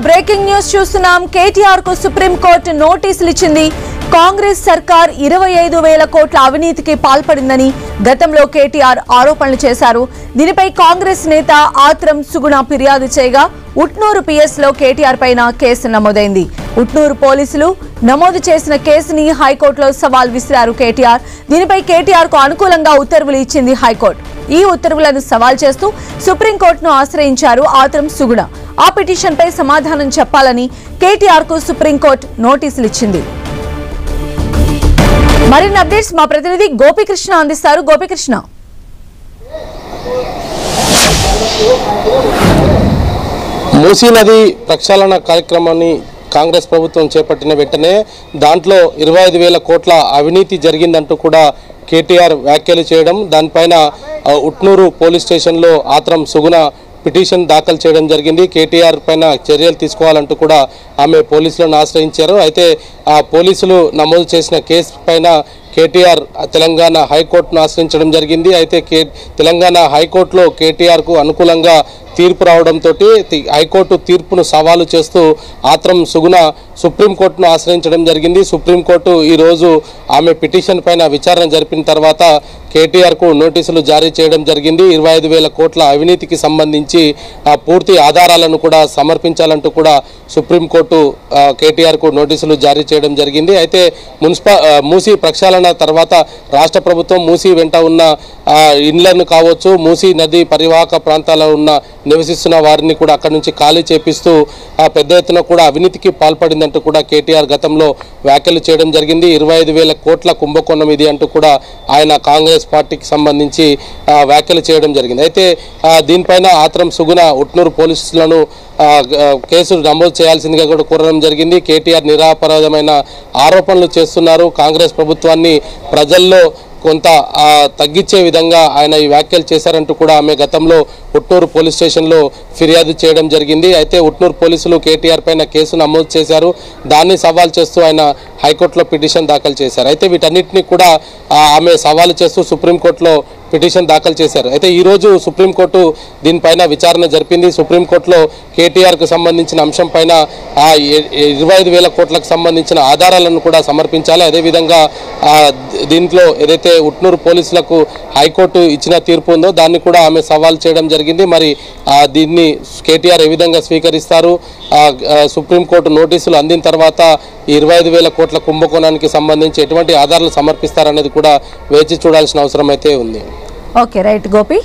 Breaking news చూస్తున్నాం. కేటీఆర్ కు supreme court నోటీసులు ఇచ్చింది. కాంగ్రెస్ సర్కార్ 25,000 కోట్ల అవినీతికి పాల్పడిందని గతంలో కేటీఆర్ ఆరోపణలు చేశారు. దీనిపై కాంగ్రెస్ నేత ఆత్రం సుగుణ ఫిర్యాదు చేయగా ఉట్నూరు పిఎస్ లో కేటీఆర్ పైన కేసు నమోదైంది. ఉట్నూరు పోలీసులు నమోదు చేసిన కేసుని హైకోర్టులో సవాల్ విసిరారు కేటీఆర్. దీనిపై కేటీఆర్ కు అనుకూలంగా ఉత్తర్వులు ఇచ్చింది హైకోర్టు. ఈ ఉత్తర్వులను సవాల్ చేస్తూ సుప్రీంకోర్టును ఆశ్రయించారు ఆత్రం సుగుణ. ఆ పిటిషన్ పై సమాధానం చెప్పాలని కేటీఆర్ కు సుప్రీంకోర్టు నోటీసులు ఇచ్చింది. మరిన్ని అప్డేట్స్ మా ప్రతినిధి గోపికృష్ణ అందిస్తారు. గోపికృష్ణ, మూసీ నది ప్రక్షాళన కార్యక్రమాన్ని కాంగ్రెస్ ప్రభుత్వం చేపట్టిన వెంటనే దాంట్లో 25,000 కోట్ల అవినీతి జరిగిందంటూ కూడా కేటీఆర్ వ్యాఖ్యలు చేయడం, దానిపైన ఉట్నూరు పోలీస్ స్టేషన్లో ఆత్రం సుగుణ పిటిషన్ దాఖలు చేయడం జరిగింది. కేటీఆర్ పైన చర్యలు తీసుకోవాలంటూ కూడా ఆమె పోలీసులను ఆశ్రయించారు. అయితే ఆ పోలీసులు నమోదు చేసిన కేసు పైన కేటీఆర్ తెలంగాణ హైకోర్టును ఆశ్రయించడం జరిగింది. అయితే తెలంగాణ హైకోర్టులో కేటీఆర్కు అనుకూలంగా తీర్పు రావడంతో హైకోర్టు తీర్పును సవాలు చేస్తూ ఆత్రం సుగుణ సుప్రీంకోర్టును ఆశ్రయించడం జరిగింది. సుప్రీంకోర్టు ఈరోజు ఆమె పిటిషన్ పైన విచారణ జరిపిన తర్వాత కేటీఆర్కు నోటీసులు జారీ చేయడం జరిగింది. 25,000 కోట్ల అవినీతికి సంబంధించి పూర్తి ఆధారాలను కూడా సమర్పించాలంటూ కూడా సుప్రీంకోర్టు కేటీఆర్కు నోటీసులు జారీ చేయడం జరిగింది. అయితే మూసీ ప్రక్షాళన తర్వాత రాష్ట్ర ప్రభుత్వం మూసీ వెంట ఉన్న ఇండ్లను కావచ్చు, మూసీ నది పరివాహక ప్రాంతాల్లో ఉన్న నివసిస్తున్న వారిని కూడా అక్కడి నుంచి ఖాళీ చేపిస్తూ పెద్ద ఎత్తున కూడా అవినీతికి పాల్పడిందంటూ కూడా కేటీఆర్ గతంలో వ్యాఖ్యలు చేయడం జరిగింది. 25,000 కోట్ల కుంభకోణం ఇది అంటూ కూడా ఆయన కాంగ్రెస్ పార్టీకి సంబంధించి వ్యాఖ్యలు చేయడం జరిగింది. అయితే దీనిపైన ఆత్రం సుగుణ ఉట్నూరు పోలీసులను కేసు నమోదు చేయాల్సిందిగా కూడా కోరడం జరిగింది. కేటీఆర్ నిరాపరాధమైన ఆరోపణలు చేస్తున్నారు, కాంగ్రెస్ ప్రభుత్వాన్ని ప్రజల్లో కొంత తగ్గించే విధంగా ఆయన ఈ వ్యాఖ్యలు చేశారంటూ కూడా ఆమె గతంలో ఉట్నూరు పోలీస్ స్టేషన్లో ఫిర్యాదు చేయడం జరిగింది. అయితే ఉట్నూరు పోలీసులు కేటీఆర్ పైన కేసు నమోదు చేశారు. దాన్ని సవాల్ చేస్తూ ఆయన హైకోర్టులో పిటిషన్ దాఖలు చేశారు. అయితే వీటన్నిటిని కూడా ఆమె సవాలు చేస్తూ సుప్రీంకోర్టులో పిటిషన్ దాఖలు చేశారు. అయితే ఈరోజు సుప్రీంకోర్టు దీనిపైన విచారణ జరిపింది. సుప్రీంకోర్టులో కేటీఆర్కు సంబంధించిన అంశం పైన 25,000 కోట్లకు సంబంధించిన ఆధారాలను కూడా సమర్పించాలి. అదేవిధంగా దీంట్లో ఏదైతే ఉట్నూరు పోలీసులకు హైకోర్టు ఇచ్చిన తీర్పు ఉందో దాన్ని కూడా ఆమె సవాల్ చేయడం జరిగింది. మరి దీన్ని కేటీఆర్ ఏ విధంగా స్వీకరిస్తారు, సుప్రీంకోర్టు నోటీసులు అందిన తర్వాత 25,000 కోట్ల కుంభకోణానికి సంబంధించి ఎటువంటి ఆధారాలు సమర్పిస్తారనేది కూడా వేచి చూడాల్సిన అవసరం అయితే ఉంది. Okay, right Gopi.